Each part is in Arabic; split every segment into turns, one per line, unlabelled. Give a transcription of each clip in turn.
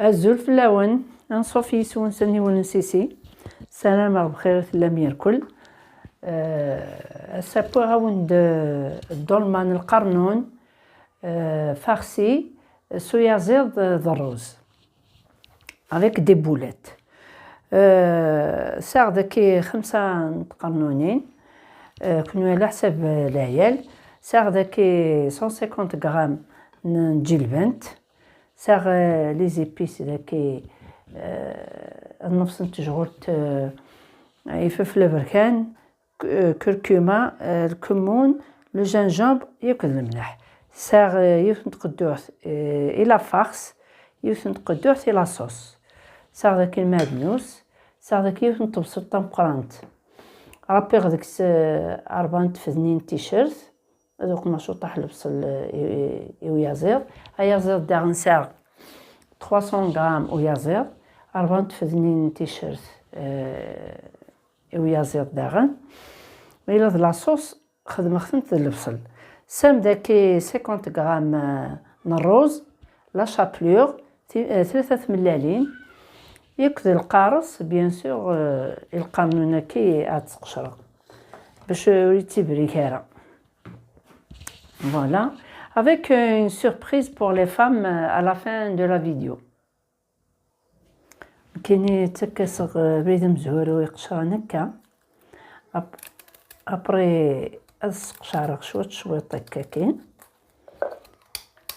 الزول في اللون نصوفي يسون سني ونسيسي سلام بخير لم يركل سابو هاوند الدولمان القرنون فارسي سويا زيض ضروز avec des boulettes ساغ ذاكي 5 قرنونين كنو على حساب العيال ساغ ذاكي 150 غرام نجي البنت ساغ لي زيبيس ذاكي النفس نتجغلت يفلفل بركان كركومة الكمون لو جنجبر ياكل الملح ساغ يوثن تقدوث الى فارس يوثن تقدوث الى صوص ساغ ذاكي المعدنوس ساغ ذاكي يوثن تبسط مقرانت رابي غداك 4 فذنين تيشيرت هذوك مشروطح البصل ويازير يازير داغن ساغ 300 غرام ويازير 4 فذنين تيشيرت ويازير داغن وإلا د لاصوص خدمت البصل سام داكي 50 غرام نروز لا شابلور 3 ملالين يكذ القارص بيان سور القانون كي اتقشر باش يتبري كارا voilà avec une surprise pour les femmes à la fin de la vidéo كايني تكسر بريد مزهور ويقشر هكا ابري اسقشر شويط هكاكي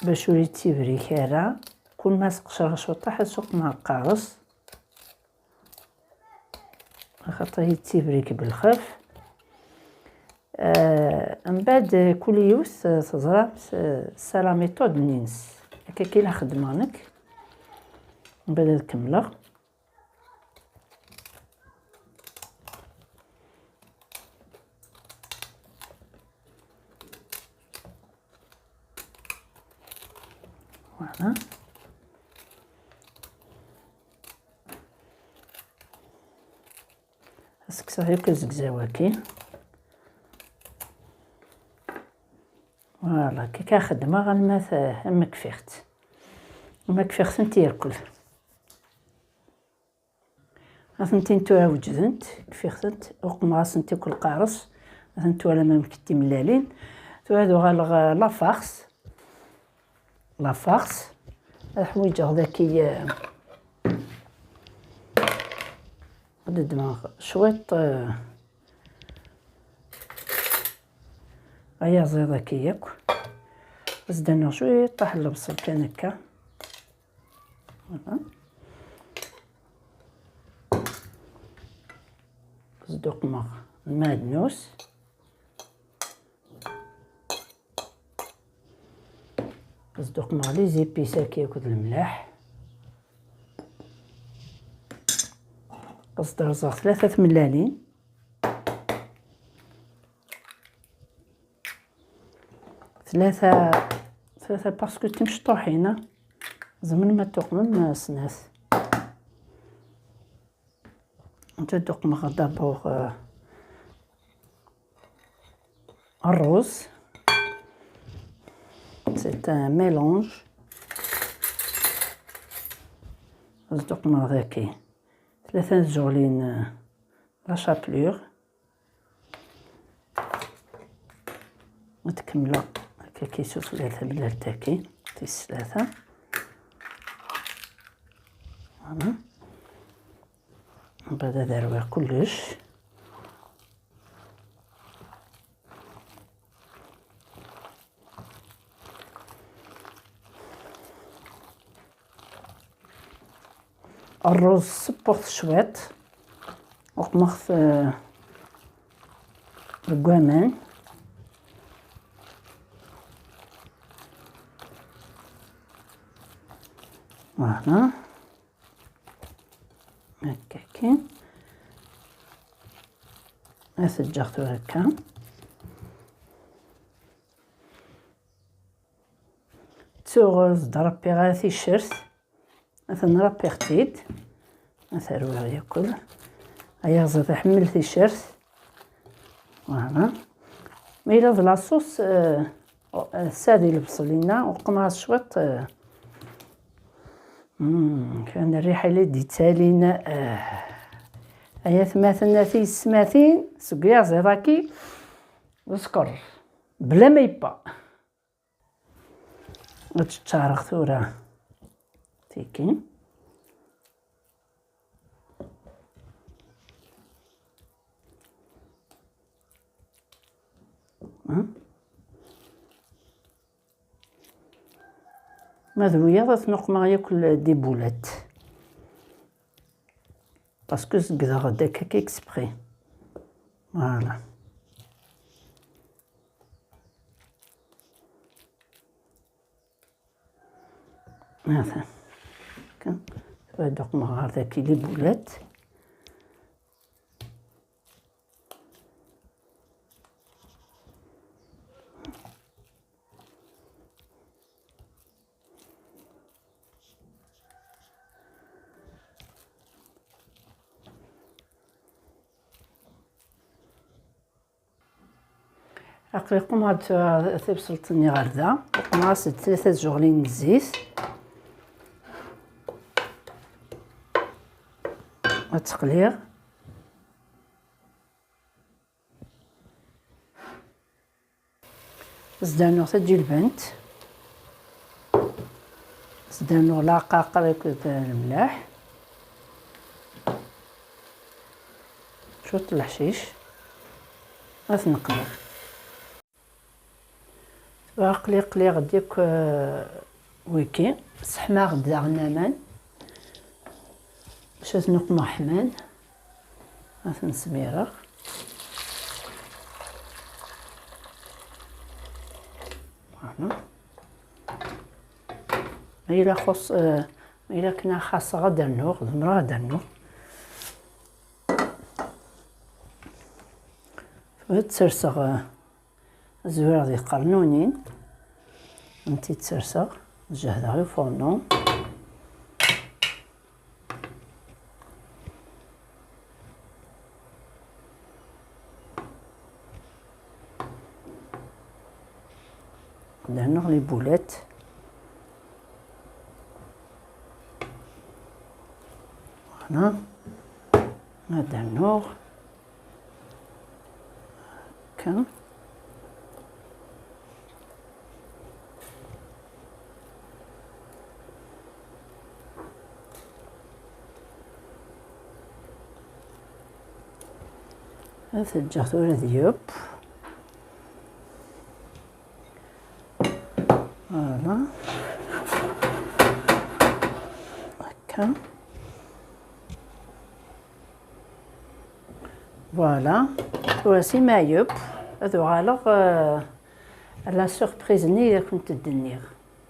باش يتبري كارا كل ما سقشر شويط حسوق مع القارص خاطر يتبريك بالخف من بعد كل يوس تزرع سلا ميثود نينس هكا كي لا خدمانك من بعد نكملها فوالا خاصك صافي كزكزاواكي فوالا كي كنخدمها غنمات اما كفيخت انت ياكل اثنتي نتوها وجدنت كفيختنت وقما سنتي كل قارص اثنتو على ما مكتي ملالين تو هادو غالغ لا فارس الحوايج هذاكي الدماغ شويط هيا زيضة كي ياكل زدنا شوية طاح البصل كان هكا صدوق مغ المعدنوس صدوق مغ لي زيبيسا كي ياكل الملح قصد رزاق 3 ملالين ثلاثة باسكو تمش طحينة زمن ما تقمم سناس انت تقمم دابور الروز سي ان ميلونج تقمم ذاكي 3 زغلين لا شابلور نتكملو هكا كيسو 3 بلالتاكي تيس 3 فوالا من بعد داروه كلش الرز صبغت شويط وقمخت الكوامان فوالا هكاكي اسجغتو هكا تسوغ ضربي غا تيشيرت مثلا ربي ختيد مثلا ياكل هيا زاد حمل تيشيرت فوالا مي الا د لاصوص سادي البصلينه وقماص شويط كان الريحة اللي ديتها لينا هيا ثماثنا في السماثين سقيا زيراكي وسكر بلا ما يبا غتشارخ ثورة تيكي ماذويا غتنوق ما ياكل دي بولات باسكو زكدا غداك هكا اكسبري فوالا هذا كان هادوك مغار داكي لي بولات عقلكم هاد تبصلتني غردا ناقص 3 جغلين الزيت وتقلير زدانو تجي البنت زدانو لاقا قريب الملاح شوط الحشيش غتنقلو قلي غديك ويكي صحما غدا غنامان باش تنوق مع حمان غتنسميرغ فوالا إلا خص إلا كنا خاصة غدا نوغ المرا غدا نوغ تسرسغ الزوير ديال القرنونين انتي تسرسغ جهدها غير فورنو درنا لي بولات فوالا هذا النوغ هكا هذا الجاثورة ديوب فوالا هكا فوالا واسي ما يوب هذو غالغ لا سوربريز ني اذا كنت دنيغ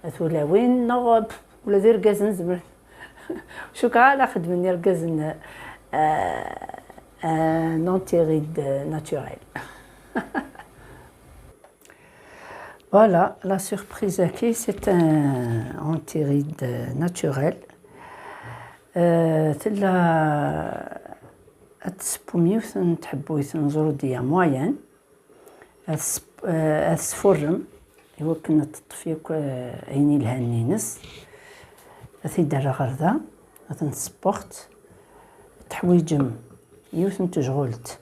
هذو لا وين نغ ولا دير كازن زبر شكرا على خدمني ركازن un antéride naturel. Voilà, la surprise ici, c'est un antéride naturel. تلا التسبومي نحبو يتنزرو ديا موين السفرم هو كنا تطفيك عيني الهنينس ثيدار غردا تنسبورت تحويجم يوثن تشغلت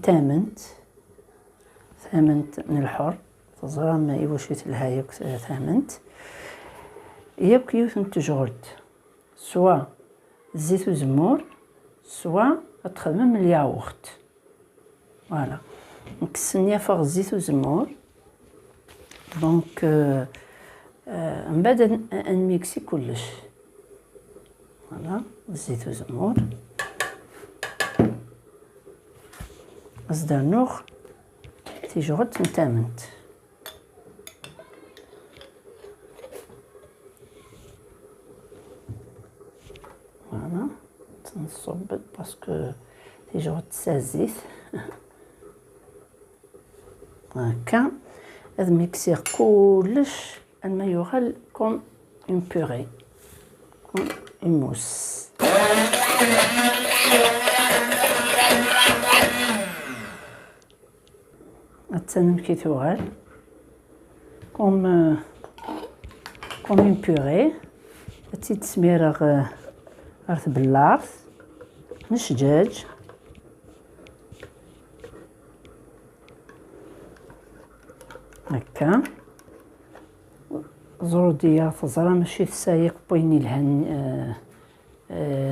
ثامنت من الحر تزرام يوشيت الهايك ثامنت يبك يوثن تشغلت سوا زيت وزمور سوا تخدم من الياغورت فوالا نكسنيا فوق الزيت وزمور دونك من بعد نميكسي كلش فوالا الزيت وزمور أصدر نوغ تيجغد نتامنت فوالا تنصب باسكو تيجغد تسازيت هكا هاد ميكسير كلش ما يغال كوم اون بوري كوم اون موس التنم كي تغال كوم اون بوري تزيد سميرة غير تبلارت نشجاج هكا زرودية تزرى ماشي تسايق بويني الهان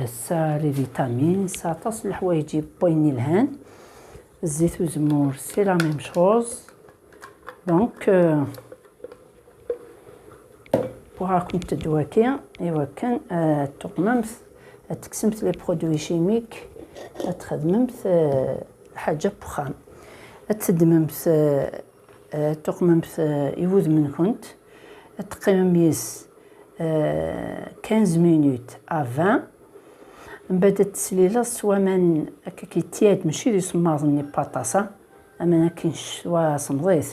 سا لي فيتامين سا تصل الحوايج بويني الهان الزيت والزمور سي لا ميم شوز دونك وراكم تدواكي ايوا كان تقممت تكسمت لي برودوي شيميك تخدممت حاجه بخام تدممت تقممت يوذ من كنت تقيميس 15 مينوت ا 20 من بعد التسليله سوا من هكا كيتياد ماشي لي صماضني باطاسه اما كاينش سوا صمضيت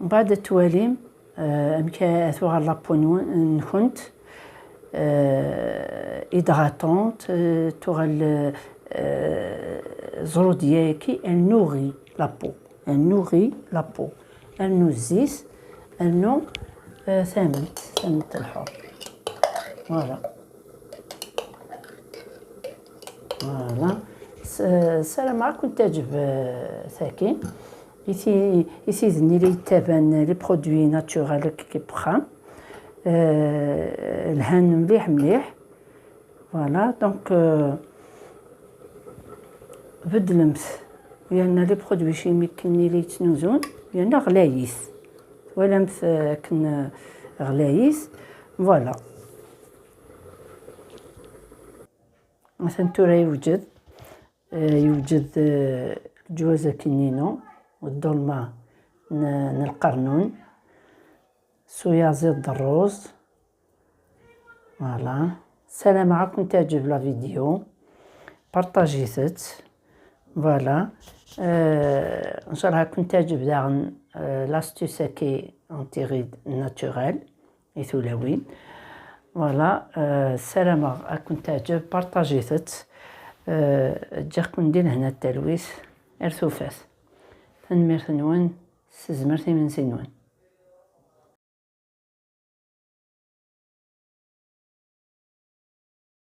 من بعد تواليم امكا ثوغ لابون نكونت هيدراتونت توغل زرودياكي النوغي لابو النوغي لابو النوزيس النو ثامنت الحر فوالا فوالا السلام عليكم تعجب ساكن يسيدني لي تابان لي برودوي ناتورال كي بخام الهان مليح مليح فوالا دونك بدلمت لأن لي برودوي شيميك كني لي تنوزون لأن غلايس ولا مثل كن غلايس فوالا مثلا تورا يوجد الجوازة كنينو والدولمة القرنون صويا زيت الروز فوالا السلام عليكم تعجب لا فيديو بارطاجيتت فوالا ان شاء الله راكم تعجب داغن لاستوس كي انتيغيد ناتورال ايثولوين فوالا السلامة راكم تعجب بارطاجيتت جاكم ندير هنا التلويث ارثوفات تنمير ثنوان سزمرتي من سنوان